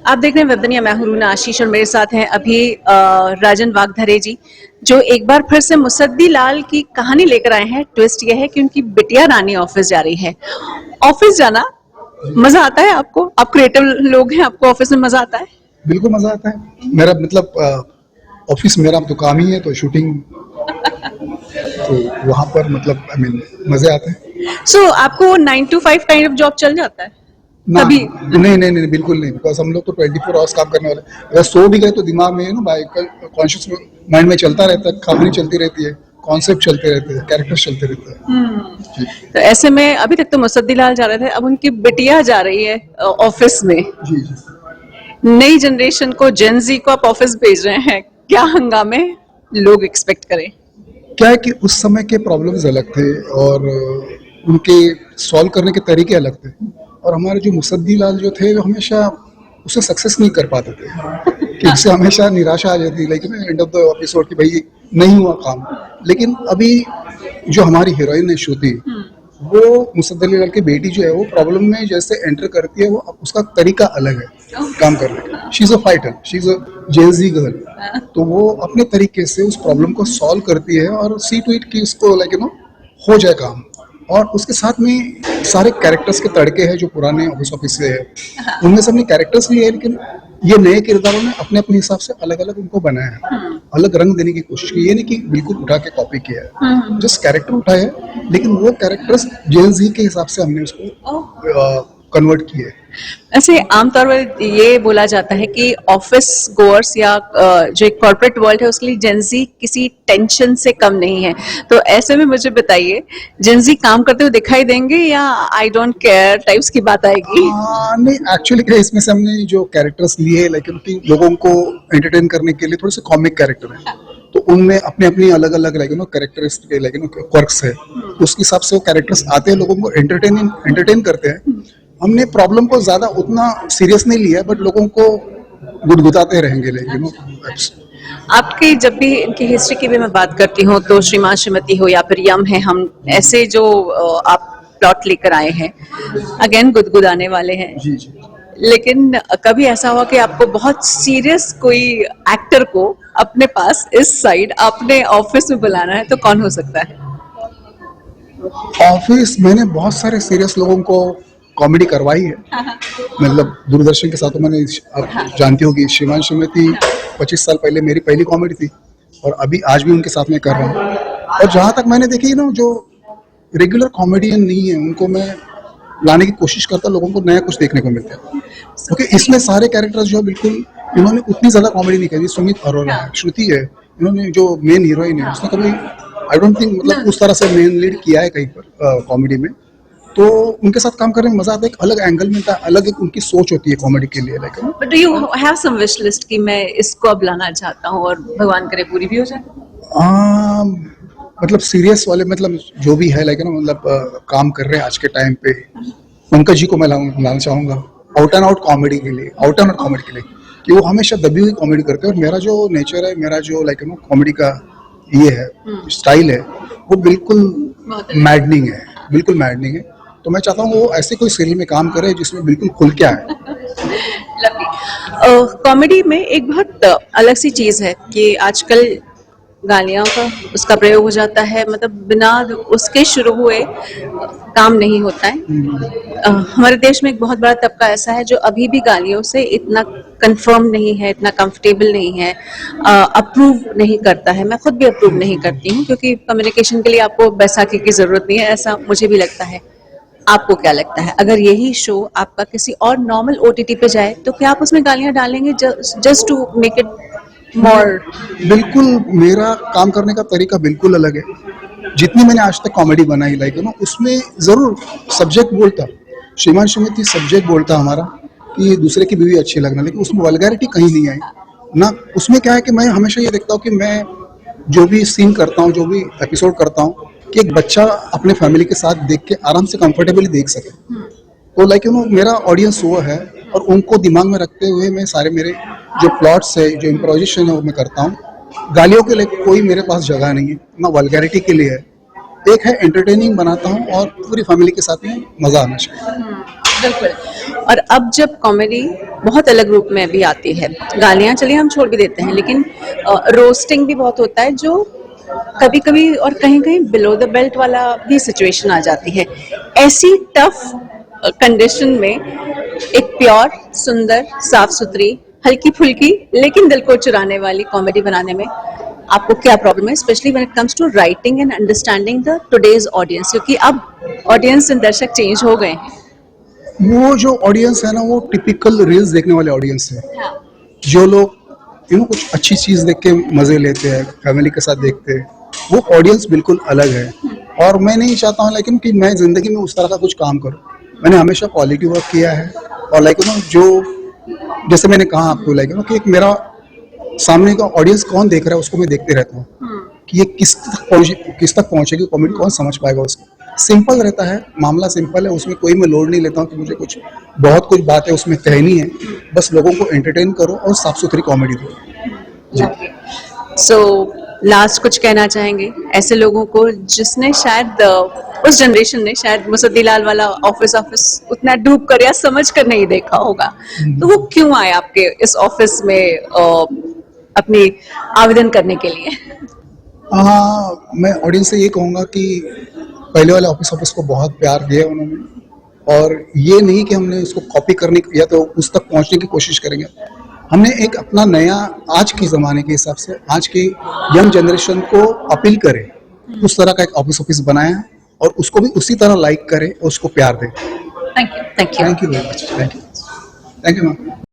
आप देख रहे हैं वेब दुनिया, मैं हूं रूना आशीष और मेरे साथ हैं अभी राजन वागधरे जी, जो एक बार फिर से मुसद्दी लाल की कहानी लेकर आए हैं। ट्विस्ट यह है कि उनकी बिटिया रानी ऑफिस जा रही है। ऑफिस जाना मजा आता है आपको? आप क्रिएटिव लोग हैं, आपको ऑफिस में मजा आता है? बिल्कुल मजा आता है। मेरा मतलब ऑफिस मेरा तो काम ही है, तो शूटिंग तो वहां पर मतलब आई मीन मजे आते हैं। सो आपको 9 to 5 काइंड ऑफ जॉब चल जाता है ना कभी? नहीं बिल्कुल नहीं, बिकॉज हम लोग तो 24 आवर्स काम करने वाले हैं। अगर सो भी गए तो दिमाग में ना भाई कॉन्शियस माइंड में चलता रहता है, कहानी चलती रहती है, कॉन्सेप्ट चलते रहते हैं, कैरेक्टर्स चलते रहते हैं। तो ऐसे में अभी तक तो मुसद्दी लाल जा रहे थे, अब उनकी बिटिया जा रही है ऑफिस में। जी जी। नई जनरेशन को, जेनजी को आप ऑफिस भेज रहे हैं, क्या हंगामे लोग एक्सपेक्ट करें? क्या है कि उस समय के प्रॉब्लम्स अलग थे और उनके सॉल्व करने के तरीके अलग थे, और हमारे जो मुसद्दी लाल जो थे वो हमेशा उसे सक्सेस नहीं कर पाते थे कि उससे हमेशा निराशा आ जाती, लेकिन एंड ऑफ द एपिसोड कि भाई नहीं हुआ काम। लेकिन अभी जो हमारी हीरोइन है श्रुति, वो मुसद्दी लाल की बेटी जो है वो प्रॉब्लम में जैसे एंटर करती है, वो उसका तरीका अलग है काम करने का। She is a fighter, she is a Gen Z girl, तो वो अपने तरीके से उस प्रॉब्लम को सॉल्व करती है और सी टू इट कि उसको लाइक हो जाए काम। और उसके साथ में सारे कैरेक्टर्स के तड़के हैं जो पुराने ऑफिस से है, उनमें से अपने कैरेक्टर्स भी है, लेकिन ये नए किरदारों ने अपने अपने हिसाब से अलग अलग उनको बनाया है, अलग रंग देने की कोशिश की। ये नहीं कि बिल्कुल उठा के कॉपी किया है, जस्ट कैरेक्टर उठाया है, लेकिन वो कैरेक्टर्स जेन जी के हिसाब से हमने उसको कन्वर्ट किए। ऐसे आमतौर पर ये बोला जाता है कि ऑफिस गोअर्स या जो एक कॉर्पोरेट वर्ल्ड है उसके लिए जेंजी किसी टेंशन से कम नहीं है। तो ऐसे में मुझे बताइए, जेंजी काम करते हुए दिखाई देंगे या आई डोंट केयर टाइप्स की बात आएगी? नहीं, एक्चुअली इसमें से हमने जो कैरेक्टर्स लिए, लेकिन कि लोगों को एंटरटेन करने के लिए थोड़े से कॉमिक कैरेक्टर हैं, तो उनमें अपने अपनी अलग अलग कैरेक्टरिस्टिक क्वर्क्स है। उसके हिसाब से वो कैरेक्टर्स आते हैं, लोगों को एंटरटेन करते हैं। हमने प्रॉब्लम को ज्यादा उतना सीरियस नहीं लिया, बट लोगों को गुदगुदाते रहेंगे, आपकी जब भी इनकी हिस्ट्री की भी मैं बात करती हूँ तो श्रीमान श्रीमती हो या फिर यम है, हम ऐसे जो आप प्लॉट लेकर आए हैं, अगेन गुदगुदाने वाले हैं। जी जी। लेकिन कभी ऐसा हुआ कि आपको बहुत सीरियस कोई एक्टर को अपने पास इस साइड अपने ऑफिस में बुलाना है, तो कौन हो सकता है? ऑफिस मैंने बहुत सारे सीरियस लोगों को कॉमेडी करवाई है। मतलब दूरदर्शन के साथ तो मैंने, आप जानती होगी, श्रीमान श्रीमती 25 साल पहले मेरी पहली कॉमेडी थी, और अभी आज भी उनके साथ में कर रहा हूँ। और जहाँ तक मैंने देखी ना, जो रेगुलर कॉमेडियन नहीं है उनको मैं लाने की कोशिश करता, लोगों को नया कुछ देखने को मिलता है, क्योंकि इसमें सारे कैरेक्टर्स जो बिल्कुल इन्होंने उतनी ज्यादा कॉमेडी नहीं करी। सुमित अरोरा है, श्रुति है, इन्होंने जो मेन हीरोइन है उसने कभी आई डोंट थिंक मतलब उस तरह से मेन लीड किया है कहीं पर कॉमेडी में। तो उनके साथ काम करने में मजा आता है, एक अलग एंगल मिलता है, अलग एक उनकी सोच होती है कॉमेडी के लिए। लेकिन but do you have some wish list कि मैं इसको अब लाना चाहता हूँ और भगवान करे पूरी भी हो जाए? मतलब सीरियस वाले, मतलब जो भी है मतलब काम कर रहे हैं आज के टाइम पे, पंकज जी को मैं लाना चाहूंगा आउट एंड आउट कॉमेडी के लिए, कि वो हमेशा दबी हुई कॉमेडी करते हैं। और मेरा जो नेचर है, मेरा जो कॉमेडी का ये है, स्टाइल है, वो बिल्कुल मैडनिंग है, बिल्कुल मैडनिंग है। तो मैं चाहता हूँ वो ऐसे कोई सीरियल में काम करे जिसमें बिल्कुल खुल के आए। कॉमेडी में एक बहुत अलग सी चीज है कि आजकल गालियां का उसका प्रयोग हो जाता है, मतलब बिना उसके शुरू हुए काम नहीं होता है। हमारे देश में एक बहुत बड़ा तबका ऐसा है जो अभी भी गालियों से इतना कंफर्म नहीं है, इतना कंफर्टेबल नहीं है, अप्रूव नहीं करता है। मैं खुद भी अप्रूव नहीं करती हूँ, क्योंकि कम्युनिकेशन के लिए आपको बैसाखी की जरूरत नहीं है, ऐसा मुझे भी लगता है। आपको क्या लगता है, अगर यही शो आपका किसी और नॉर्मल ओटीटी पे जाए तो क्या आप उसमें गालियां डालेंगे just to make it more? बिल्कुल, मेरा काम करने का तरीका बिल्कुल अलग है। जितनी मैंने आज तक कॉमेडी बनाई उसमें जरूर सब्जेक्ट बोलता, श्रीमान श्रीमती सब्जेक्ट बोलता हमारा कि दूसरे की बीवी अच्छी लगना, लेकिन उसमें वल्गैरिटी कहीं नहीं आई ना। उसमें क्या है कि मैं हमेशा ये देखता हूँ कि मैं जो भी सीन करता हूँ, जो भी एपिसोड करता हूँ, कि एक बच्चा अपने फैमिली के साथ देख के आराम से कंफर्टेबली देख सके। तो मेरा ऑडियंस वो है, और उनको दिमाग में रखते हुए मैं सारे मेरे जो प्लॉट्स है, जो इम्प्रोवाइजेशन है, वो मैं करता हूँ। गालियों के लिए कोई मेरे पास जगह नहीं है, ना वल्गैरिटी के लिए है। एक है एंटरटेनिंग बनाता हूँ, और पूरी फैमिली के साथ में मजा आना चाहिए। बिल्कुल। और अब जब कॉमेडी बहुत अलग रूप में भी आती है, गालियां चलिए हम छोड़ भी देते हैं, लेकिन रोस्टिंग भी बहुत होता है, जो कभी कभी और कहीं कहीं बिलो द बेल्ट वाला भी सिचुएशन आ जाती है। ऐसी टफ कंडीशन में एक प्योर, सुंदर, साफ सुथरी, हल्की फुल्की लेकिन दिल को चुराने वाली कॉमेडी बनाने में आपको क्या प्रॉब्लम है, specially when it comes to writing and understanding the today's audience, क्योंकि अब ऑडियंस एंड दर्शक चेंज हो गए हैं। वो जो ऑडियंस है ना, वो टिपिकल रील्स देखने वाले ऑडियंस है, जो लोग कुछ अच्छी चीज देख के मजे लेते हैं, फैमिली के साथ देखते हैं, वो ऑडियंस बिल्कुल अलग है। और मैं नहीं चाहता हूँ लेकिन कि मैं जिंदगी में उस तरह का कुछ काम करूँ। मैंने हमेशा क्वालिटी वर्क किया है, और जो जैसे मैंने कहा आपको कि एक मेरा सामने का ऑडियंस कौन देख रहा है उसको मैं देखते रहता हूँ कि ये किस तक पहुंचेगी कॉमेडी, कौन समझ पाएगा उसको। सिंपल रहता है, मामला सिंपल है, उसमें कोई मैं लोड नहीं लेता हूँ कि मुझे बहुत कुछ बातें उसमें कहनी है। बस लोगों को एंटरटेन करो और साफ सुथरी कॉमेडी दो। सो लास्ट कुछ कहना चाहेंगे ऐसे लोगों को जिसने शायद उस जनरेशन ने शायद मुसद्दीलाल वाला ऑफिस उतना डूब कर या समझ कर नहीं देखा होगा, तो वो क्यों आए आपके इस ऑफिस में अपनी आवेदन करने के लिए? हाँ, मैं ऑडियंस से ये कहूँगा कि पहले वाले ऑफिस को बहुत प्यार दिया उन्होंने, और ये नहीं कि हमने उसको कॉपी करने या तो उस तक पहुंचने की कोशिश करेंगे। हमने एक अपना नया, आज के ज़माने के हिसाब से, आज की यंग जनरेशन को अपील करे, उस तरह का एक ऑफिस बनाया, और उसको भी उसी तरह लाइक करे और उसको प्यार दे। Thank you thank you very much. Thank you ma'am.